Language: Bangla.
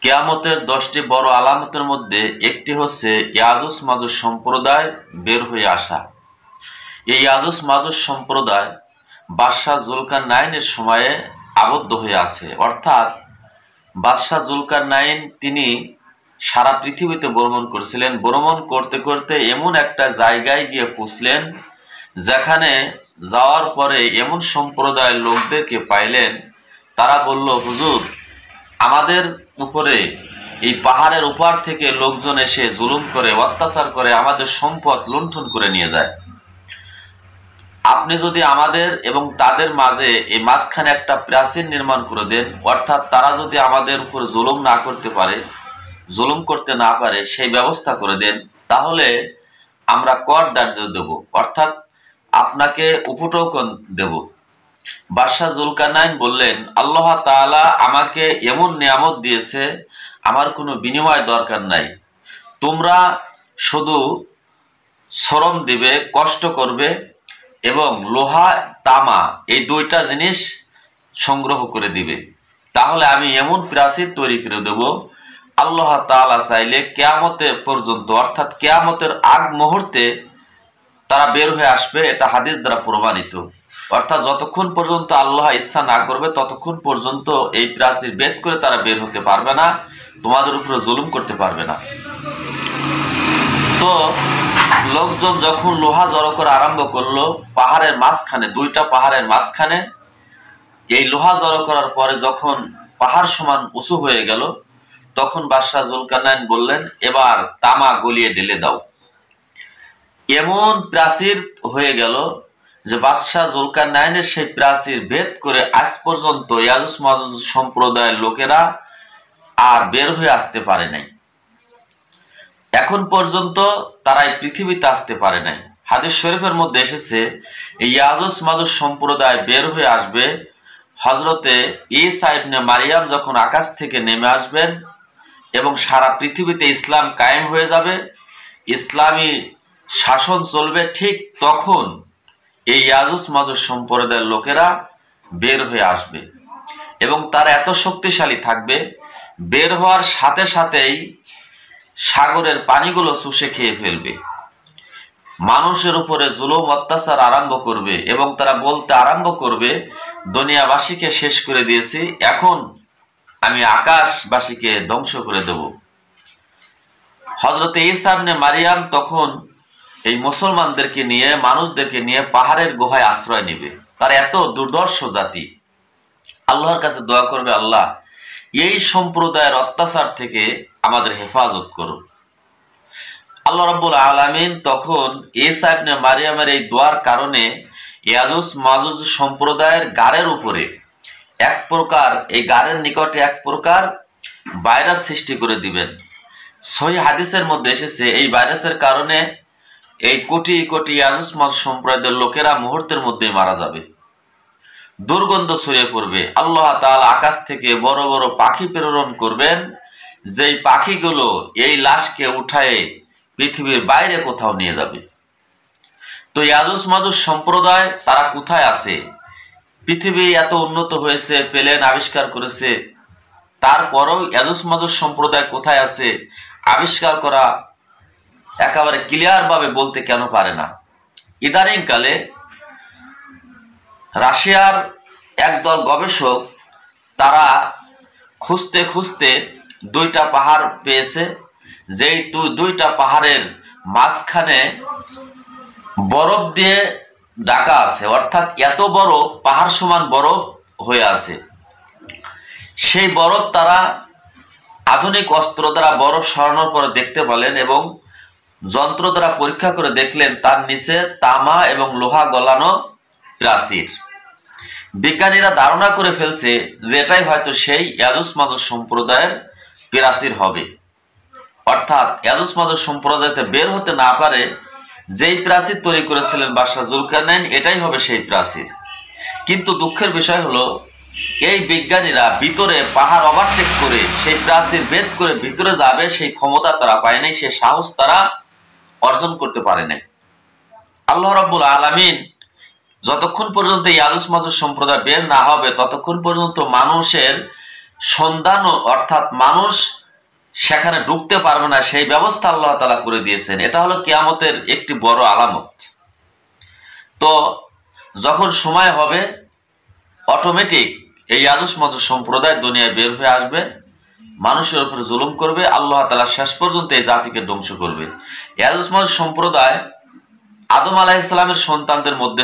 কিয়ামতের 10টি বড় আলামতের মধ্যে একটি হচ্ছে ইয়াজুজ মাজুজ সম্প্রদায় বের হয়ে আসা। এই ইয়াজুজ মাজুজ সম্প্রদায় বাদশাহ জুলকারনাইনের সময়ে আবদ্ধ হয়ে আছে। অর্থাৎ বাদশাহ জুলকারনাইন তিনি সারা পৃথিবীতে ভ্রমণ করেছিলেন। ভ্রমণ করতে করতে এমন একটা জায়গায় গিয়ে পৌঁছলেন যেখানে যাওয়ার পরে এমন সম্প্রদায়ের লোকদেরকে পাইলেন, তারা বলল, হুজুর, আমাদের উপরে এই পাহাড়ের উপর থেকে লোকজন এসে জুলুম করে, অত্যাচার করে, আমাদের সম্পদ লুণ্ঠন করে নিয়ে যায়। আপনি যদি আমাদের এবং তাদের মাঝে এই মাঝখানে একটা প্রাচীর নির্মাণ করে দেন, অর্থাৎ তারা যদি আমাদের উপর জুলুম না করতে পারে, জুলুম করতে না পারে, সেই ব্যবস্থা করে দেন, তাহলে আমরা কর ধার্য দেব, অর্থাৎ আপনাকে উপটোকন দেব। বাদশাহ জুলকারনাইন বললেন, আল্লাহ তাআলা আমাকে এমন নিয়ামত দিয়েছে, আমার কোনো বিনিময় দরকার নাই। তোমরা শুধু শ্রম দিবে, কষ্ট করবে এবং লোহা তামা এই দুইটা জিনিস সংগ্রহ করে দিবে, তাহলে আমি এমন প্রাচীর তৈরি করে দেব, আল্লাহ তাআলা চাইলে কিয়ামতের পর্যন্ত, অর্থাৎ কিয়ামতের আগ মুহূর্তে তারা বের হয়ে আসবে। এটা হাদিস দ্বারা প্রমাণিত। অর্থাৎ যতক্ষণ পর্যন্ত আল্লাহ ইচ্ছা না করবে ততক্ষণ পর্যন্ত এই প্রাচীর ভেদ করে তারা বের হতে পারবে না, তোমাদের উপরে জুলুম করতে পারবে না। তো লোকজন যখন লোহা জড়ো করা আরম্ভ করলো পাহাড়ের মাঝখানে, দুইটা পাহাড়ের মাঝখানে, এই লোহা জড়ো করার পরে যখন পাহাড় সমান উঁচু হয়ে গেল, তখন বাদশাহ জুলকারনাইন বললেন, এবার তামা গলিয়ে ঢেলে দাও। এমন প্রাচীর হয়ে গেল যে বাদশাহ জুলকারনাইনের সেই প্রাচীর ভেদ করে আজ পর্যন্ত ইয়াজুজ মাজুজ সম্প্রদায়ের লোকেরা আর বের হয়ে আসতে পারে নাই। এখন পর্যন্ত তারা এই পৃথিবীতে আসতে পারে নাই। হাদিস শরীফের মধ্যে এসেছে, এই ইয়াজুজ মাজুজ সম্প্রদায় বের হয়ে আসবে হযরতে ঈসা ইবনে মারিয়াম যখন আকাশ থেকে নেমে আসবেন এবং সারা পৃথিবীতে ইসলাম কায়েম হয়ে যাবে, ইসলামী শাসন চলবে, ঠিক তখন এই ইয়াজুজ মাজুজ সম্প্রদায়ের লোকেরা বের হয়ে আসবে এবং তারা এত শক্তিশালী থাকবে, বের হওয়ার সাথে সাথেই সাগরের পানিগুলো চুষে খেয়ে ফেলবে, মানুষের উপরে জুলুম অত্যাচার আরম্ভ করবে এবং তারা বলতে আরম্ভ করবে, দুনিয়াবাসীকে শেষ করে দিয়েছি, এখন আমি আকাশবাসীকে ধ্বংস করে দেব। হযরতে ঈসা ইবনে মারিয়াম তখন এই মুসলমানদেরকে নিয়ে, মানুষদেরকে নিয়ে পাহাড়ের গুহায় আশ্রয় নেবে। তারা এত দুর্ধর্ষ জাতি, আল্লাহর কাছে দোয়া করবে, আল্লাহ এই সম্প্রদায়ের অত্যাচার থেকে আমাদের হেফাজত করুন। আল্লাহ রাব্বুল আলামিন তখন ঈসা ইবনে মারিয়ামের এই দোয়ার কারণে ইয়াজুজ মাজুজ সম্প্রদায়ের গাড়ের উপরে এক প্রকার, এই গাড়ের নিকটে এক প্রকার ভাইরাস সৃষ্টি করে দিবেন। সহিহ হাদিসের মধ্যে এসেছে, এই ভাইরাসের কারণে এই কোটি কোটি ইয়াজুজ মাজুজ সম্প্রদায়ের লোকেরা মুহূর্তের মধ্যে মারা যাবে, দুর্গন্ধ ছড়িয়ে পড়বে। আল্লাহ তাআলা আকাশ থেকে বড় বড় পাখি প্রেরণ করবেন, যেই পাখিগুলো এই লাশকে উঠায়ে পৃথিবীর বাইরে কোথাও নিয়ে যাবে। তো ইয়াজুজ মাজুজ সম্প্রদায় তারা কোথায় আছে? পৃথিবী এত উন্নত হয়েছে, প্লেন আবিষ্কার করেছে, তারপরেও ইয়াজুজ মাজুজ সম্প্রদায় কোথায় আছে আবিষ্কার করা একেবারে ক্লিয়ার ভাবে বলতে কেন পারে না? ইদানিং কালে রাশিয়ার একদল গবেষক তারা খুঁজতে খুঁজতে দুইটা পাহাড় পেয়েছে, যেই দুইটা পাহাড়ের মাঝখানে বরফ দিয়ে ঢাকা আছে, অর্থাৎ এত বড় পাহাড় সমান বরফ হয়ে আছে। সেই বরফ তারা আধুনিক অস্ত্র দ্বারা বরফ সরানোর পরে দেখতে পেলেন এবং যন্ত্র দ্বারা পরীক্ষা করে দেখলেন তার নিচে তামা এবং লোহা গলানো প্রাচীর। বিজ্ঞানীরা ধারণা করে ফেলছে যে এটাই হয়তো সেই ইয়াজুজ মাজুজ সম্প্রদায়ের প্রাচীর হবে। অর্থাৎ ইয়াজুজ মাজুজ সম্প্রদায়তে বের হতে না পারে যেই প্রাচীর তৈরি করেছিলেন বাদশাহ জুলকারনাইন, এটাই হবে সেই প্রাচীর। কিন্তু দুঃখের বিষয় হলো, এই বিজ্ঞানীরা ভিতরে পাহাড় ওভারটেক করে সেই প্রাচীর ভেদ করে ভিতরে যাবে সেই ক্ষমতা তারা পায় নাই, সেই সাহস তারা অর্জন করতে পারে নাই। আল্লাহ রাব্বুল আলামিন যতক্ষণ পর্যন্ত ইয়াজুজ মাজুজ সম্প্রদায় বের না হবে ততক্ষণ পর্যন্ত মানুষের সন্ধান, অর্থাৎ মানুষ সেখানে ঢুকতে পারবে না, সেই ব্যবস্থা আল্লাহ তাআলা করে দিয়েছেন। এটা হলো কিয়ামতের একটি বড় আলামত। তো যখন সময় হবে অটোমেটিক এই ইয়াজুজ মাজুজ সম্প্রদায় দুনিয়ায় বের হয়ে আসবে, মানুষের উপরে জুলুম করবে, আল্লাহ তাআলা শেষ পর্যন্ত এই জাতিকে ধ্বংস করবে। ইয়াজুজ মাজুজ সম্প্রদায় আদম আলাইহিস সালামের সন্তানদের মধ্যে